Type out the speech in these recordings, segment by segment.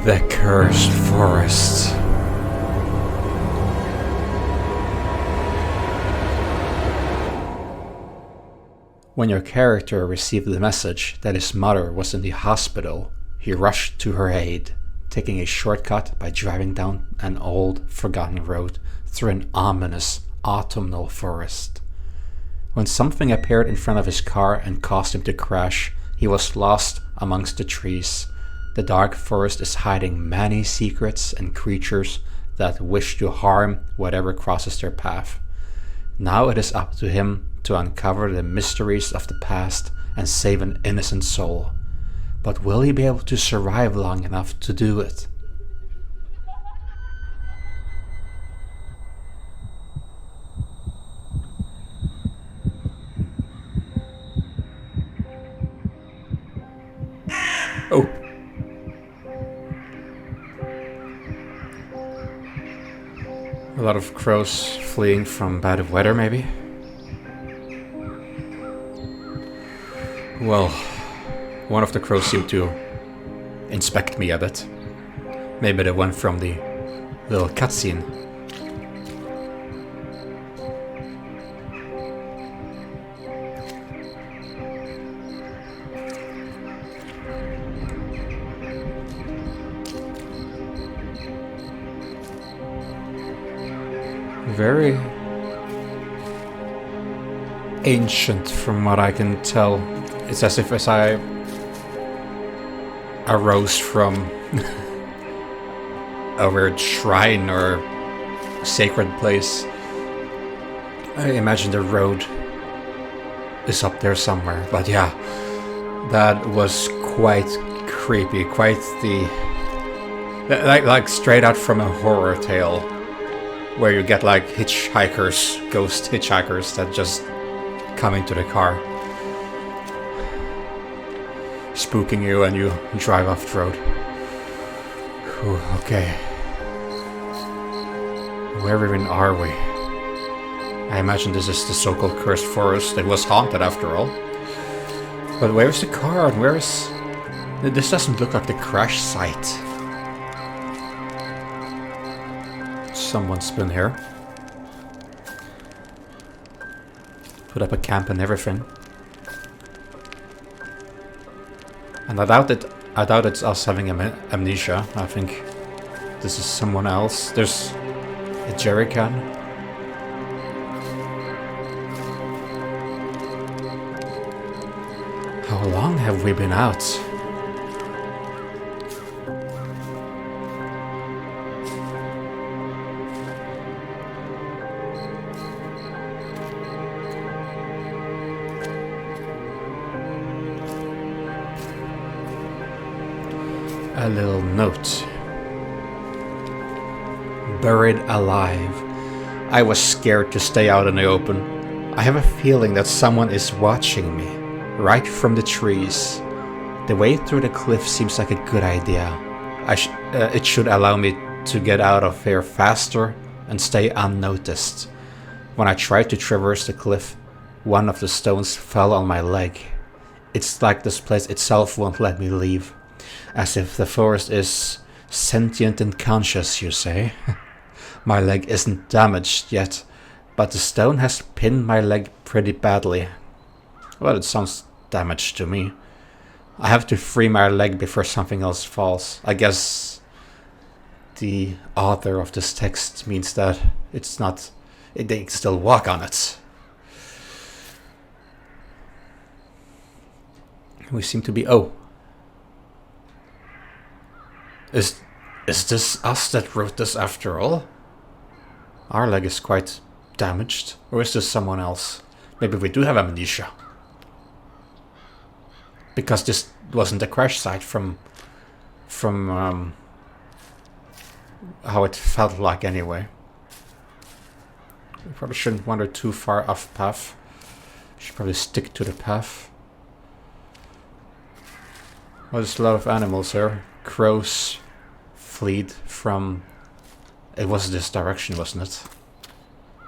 The Cursed Forest. When your character received the message that his mother was in the hospital, he rushed to her aid, taking a shortcut by driving down an old, forgotten road through an ominous autumnal forest. When something appeared in front of his car and caused him to crash, he was lost amongst the trees. The dark forest is hiding many secrets and creatures that wish to harm whatever crosses their path. Now it is up to him to uncover the mysteries of the past and save an innocent soul. But will he be able to survive long enough to do it? Oh. A lot of crows fleeing from bad weather, maybe? Well, one of the crows seemed to inspect me a bit. Maybe the one from the little cutscene. Very ancient from what I can tell. It's as if I arose from a weird shrine or sacred place. I imagine the road is up there somewhere, but yeah, that was quite creepy, quite the like straight out from a horror tale. Where you get like hitchhikers, ghost hitchhikers that just come into the car, spooking you, and you drive off the road. Whew, okay. Where even are we? I imagine this is the so-called cursed forest. It was haunted after all. But where's the car and where is... This doesn't look like the crash site. Someone's been here. Put up a camp and everything. And I doubt it's us having amnesia. I think this is someone else. There's a jerry can. How long have we been out? A little note. Buried alive. I was scared to stay out in the open. I have a feeling that someone is watching me, right from the trees. The way through the cliff seems like a good idea. It should allow me to get out of here faster and stay unnoticed. When I tried to traverse the cliff, one of the stones fell on my leg. It's like this place itself won't let me leave. As if the forest is sentient and conscious, you say. My leg isn't damaged yet, but the stone has pinned my leg pretty badly. Well, it sounds damaged to me. I have to free my leg before something else falls. I guess the author of this text means that it's not... they can still walk on it. We seem to be... Oh. Is this us that wrote this after all? Our leg is quite damaged. Or is this someone else? Maybe we do have amnesia. Because this wasn't a crash site from how it felt like anyway. We probably shouldn't wander too far off path. We should probably stick to the path. Well, there's a lot of animals here. Crows fleed from... It was this direction, wasn't it?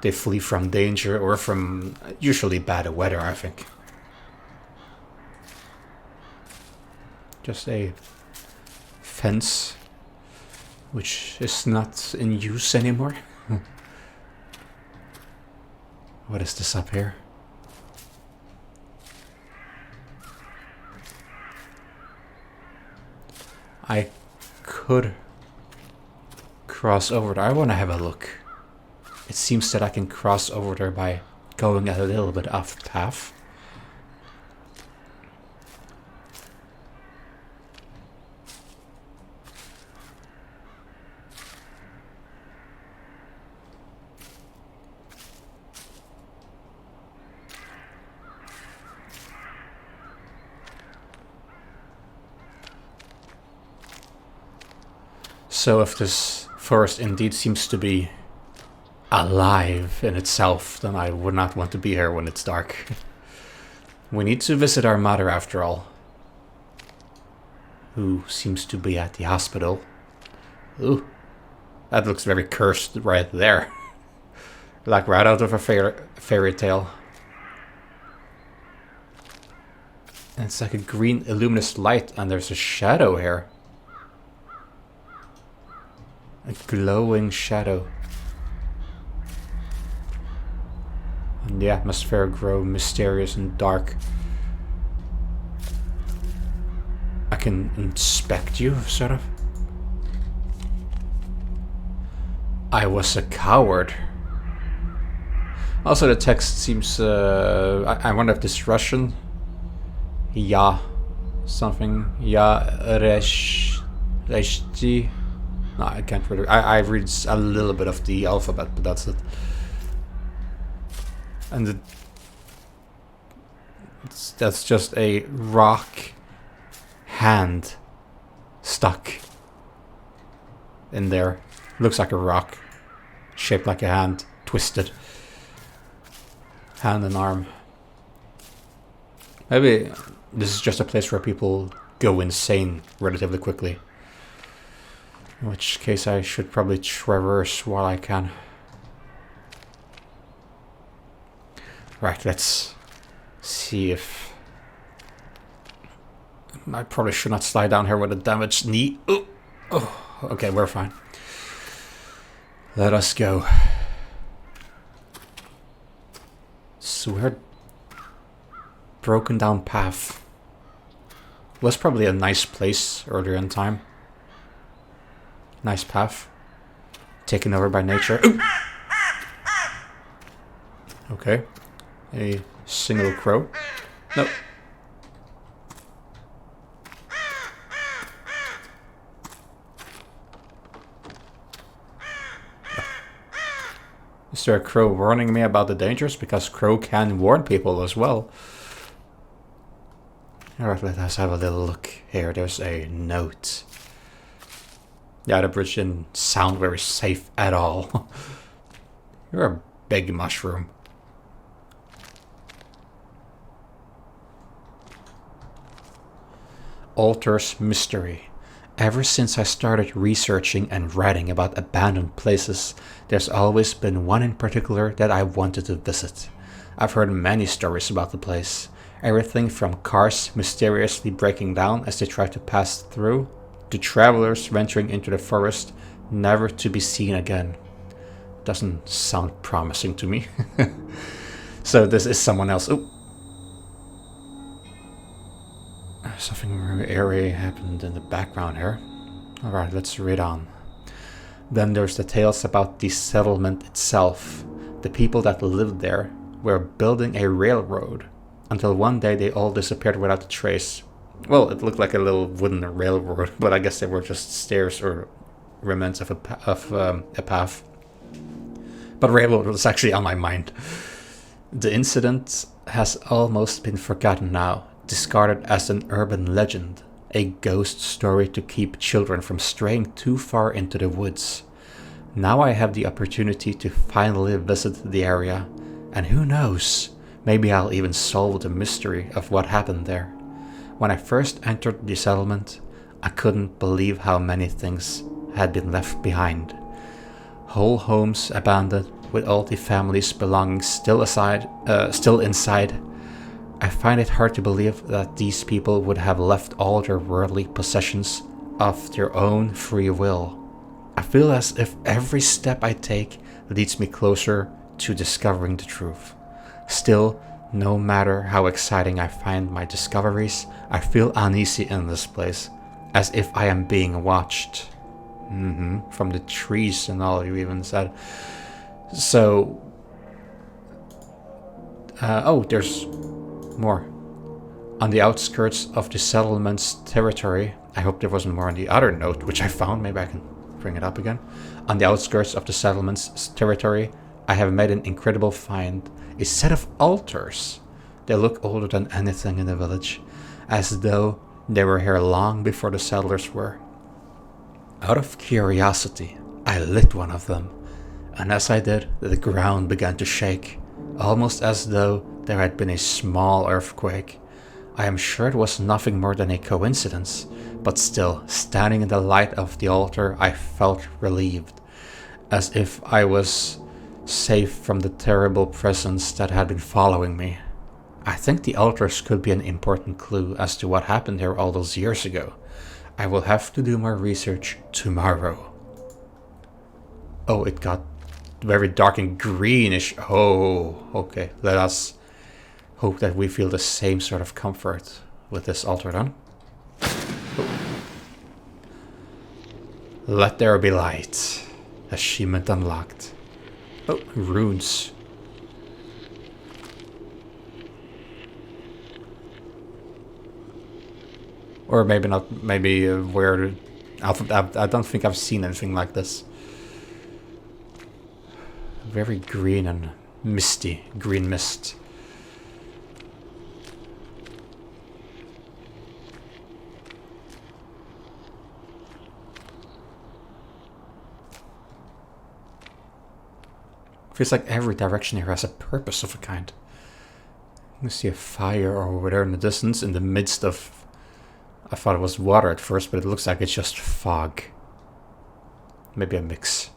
They flee from danger or from usually bad weather, I think. Just a fence which is not in use anymore. What is this up here? I could cross over there. I want to have a look. It seems that I can cross over there by going a little bit off path. So if this forest indeed seems to be alive in itself, then I would not want to be here when it's dark. We need to visit our mother after all, who seems to be at the hospital. Ooh, that looks very cursed right there. Like right out of a fairy tale. And it's like a green luminous light and there's a shadow here. A glowing shadow. And the atmosphere grow mysterious and dark. I can inspect you, sort of. I was a coward. Also, the text seems... I wonder if this is Russian. Ya. Something. Ya. Reshti. No, I can't really... I read a little bit of the alphabet, but that's it. And that's just a rock hand stuck in there. Looks like a rock. Shaped like a hand. Twisted. Hand and arm. Maybe this is just a place where people go insane relatively quickly. In which case I should probably traverse while I can. Right, let's see if... I probably should not slide down here with a damaged knee. Ooh. Oh, okay, we're fine. Let us go. Weird broken down path. Was probably a nice place earlier in time. Nice path. Taken over by nature. Ooh. Okay. A single crow. No. Is there a crow warning me about the dangers? Because crow can warn people as well. Alright, let us have a little look here. There's a note. Yeah, the bridge didn't sound very safe at all. You're a big mushroom. Altar's mystery. Ever since I started researching and writing about abandoned places, there's always been one in particular that I wanted to visit. I've heard many stories about the place. Everything from cars mysteriously breaking down as they try to pass through, to travelers venturing into the forest, never to be seen again. Doesn't sound promising to me. So this is someone else. Ooh. Something very eerie happened in the background here. Alright, let's read on. Then there's the tales about the settlement itself. The people that lived there were building a railroad, until one day they all disappeared without a trace. Well, it looked like a little wooden railroad, but I guess they were just stairs or remnants of a path. But railroad was actually on my mind. The incident has almost been forgotten now, discarded as an urban legend, a ghost story to keep children from straying too far into the woods. Now I have the opportunity to finally visit the area, and who knows, maybe I'll even solve the mystery of what happened there. When I first entered the settlement, I couldn't believe how many things had been left behind. Whole homes abandoned, with all the family's belongings still inside. I find it hard to believe that these people would have left all their worldly possessions of their own free will. I feel as if every step I take leads me closer to discovering the truth. Still, no matter how exciting I find my discoveries, I feel uneasy in this place, as if I am being watched. From the trees and all, you even said. So, oh, there's more. On the outskirts of the settlement's territory, I hope there wasn't more on the other note, which I found, maybe I can bring it up again. On the outskirts of the settlement's territory, I have made an incredible find. A set of altars. They look older than anything in the village, as though they were here long before the settlers were. Out of curiosity, I lit one of them, and as I did, the ground began to shake, almost as though there had been a small earthquake. I am sure it was nothing more than a coincidence, but still, standing in the light of the altar, I felt relieved, as if I was safe from the terrible presence that had been following me. I think the altars could be an important clue as to what happened here all those years ago. I will have to do more research tomorrow. Oh, it got very dark and greenish. Oh, okay. Let us hope that we feel the same sort of comfort with this altar then. Oh. Let there be light. Achievement unlocked. Oh, runes. Or maybe not, maybe where... I don't think I've seen anything like this. Very green and misty. Green mist. Feels like every direction here has a purpose of a kind. I see a fire over there in the distance, in the midst of... I thought it was water at first, but it looks like it's just fog. Maybe a mix.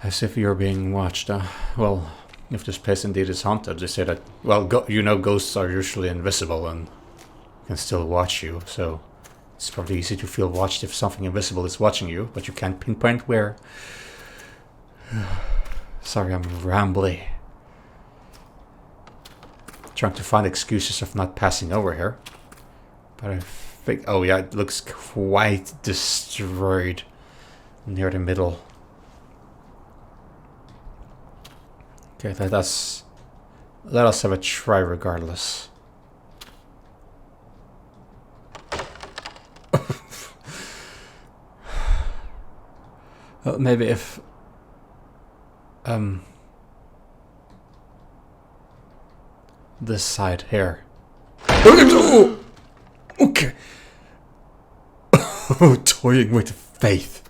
As if you're being watched, well... If this place indeed is haunted, they say that, well, ghosts are usually invisible and can still watch you, so it's probably easy to feel watched if something invisible is watching you, but you can't pinpoint where. Sorry, I'm rambly. Trying to find excuses of not passing over here. But I think, oh yeah, it looks quite destroyed near the middle. Okay, let us have a try regardless. Well, maybe if this side here. Okay. Toying with faith.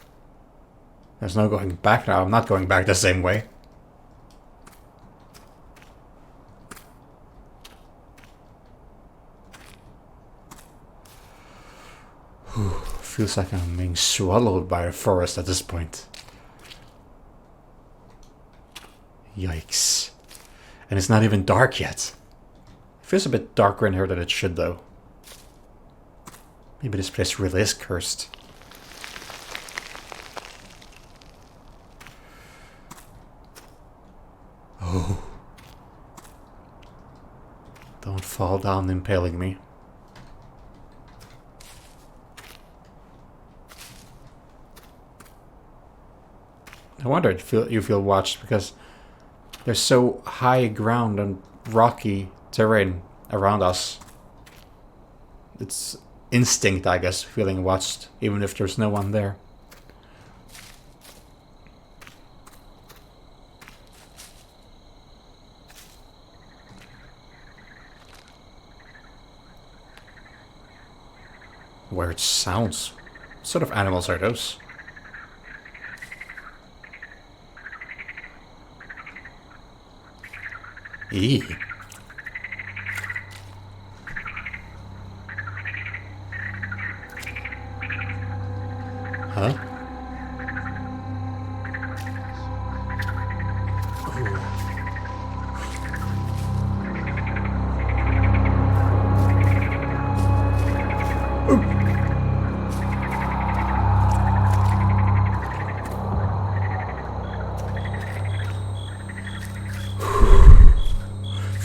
There's no going back now. I'm not going back the same way. Feels like I'm being swallowed by a forest at this point. Yikes. And it's not even dark yet. It feels a bit darker in here than it should, though. Maybe this place really is cursed. Oh. Don't fall down impaling me. I wonder if you feel watched because there's so high ground and rocky terrain around us. It's instinct, I guess, feeling watched, even if there's no one there. Weird sounds. What sort of animals are those? Eee. Huh?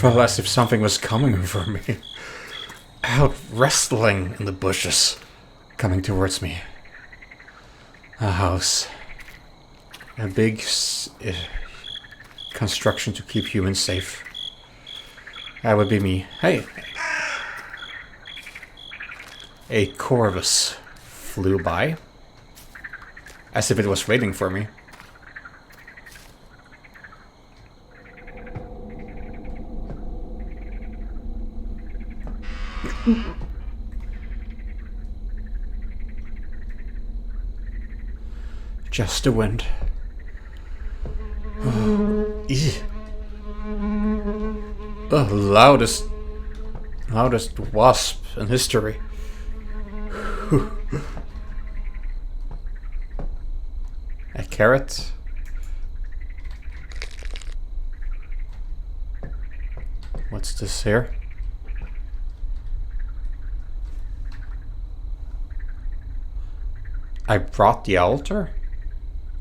Felt as if something was coming for me. Out wrestling in the bushes, coming towards me. A house. A big construction to keep humans safe. That would be me. Hey! A corvus flew by, as if it was waiting for me. Just the wind. Oh, the loudest wasp in history. A carrot. What's this here? I brought the altar?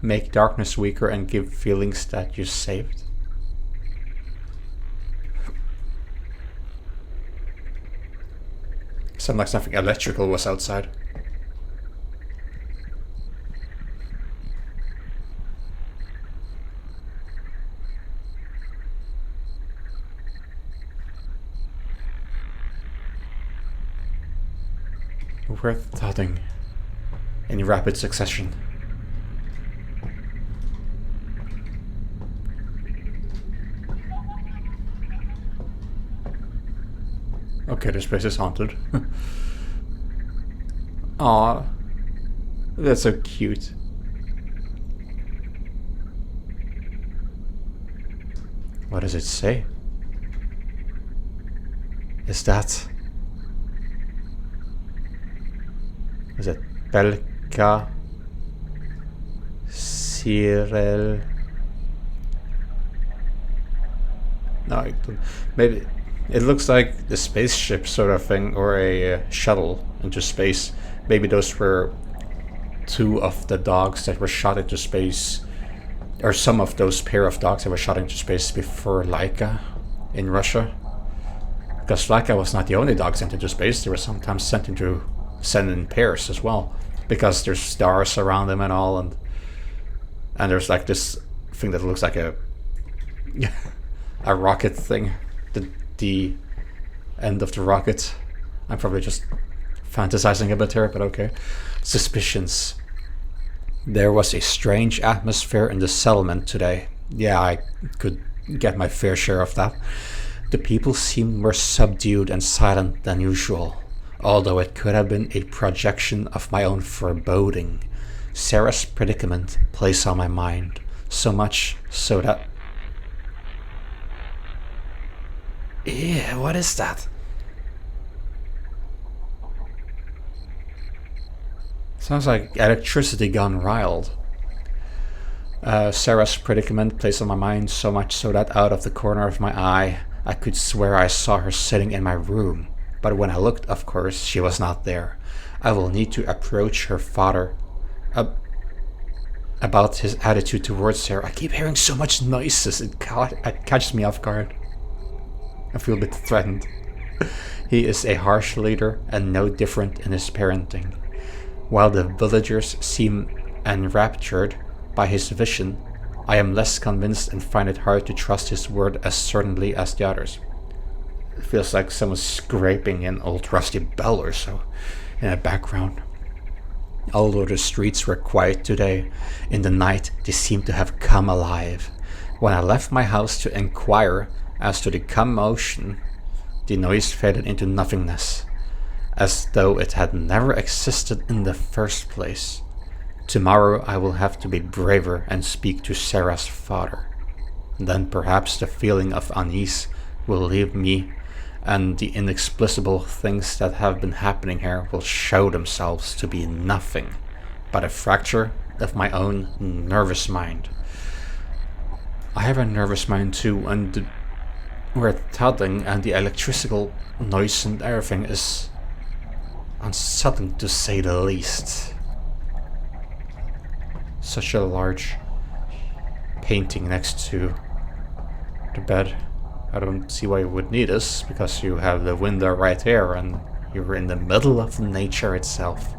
Make darkness weaker and give feelings that you saved? Sounded like something electrical was outside. Worth thudding in rapid succession. Okay, this place is haunted. Aw, that's so cute. What does it say? Is it Belka Cyril? No, maybe it looks like the spaceship sort of thing, or a shuttle into space. Maybe those were two of the dogs that were shot into space, or some of those pair of dogs that were shot into space before Laika in Russia. Because Laika was not the only dog sent into space; they were sometimes sent in pairs as well, because there's stars around them and all, and there's like this thing that looks like a a rocket thing, the end of the rocket. I'm probably just fantasizing a bit here, but okay. Suspicions. There was a strange atmosphere in the settlement today. Yeah, I could get my fair share of that. The people seemed more subdued and silent than usual, although it could have been a projection of my own foreboding. Sarah's predicament plays on my mind, so much so that... Yeah, what is that? Sounds like electricity gone wild. Sarah's predicament plays on my mind, so much so that out of the corner of my eye, I could swear I saw her sitting in my room. But when I looked, of course, she was not there. I will need to approach her father about his attitude towards her. I keep hearing so much noises, it catches me off guard. I feel a bit threatened. He is a harsh leader and no different in his parenting. While the villagers seem enraptured by his vision, I am less convinced and find it hard to trust his word as certainly as the others. It feels like someone's scraping an old rusty bell or so in the background. Although the streets were quiet today, in the night they seemed to have come alive. When I left my house to inquire as to the commotion, the noise faded into nothingness, as though it had never existed in the first place. Tomorrow I will have to be braver and speak to Sarah's father. Then perhaps the feeling of unease will leave me, and the inexplicable things that have been happening here will show themselves to be nothing but a fracture of my own nervous mind. I have a nervous mind too, and where thudding and the electrical noise and everything is unsettling to say the least. Such a large painting next to the bed. I don't see why you would need us, because you have the window right there and you're in the middle of nature itself.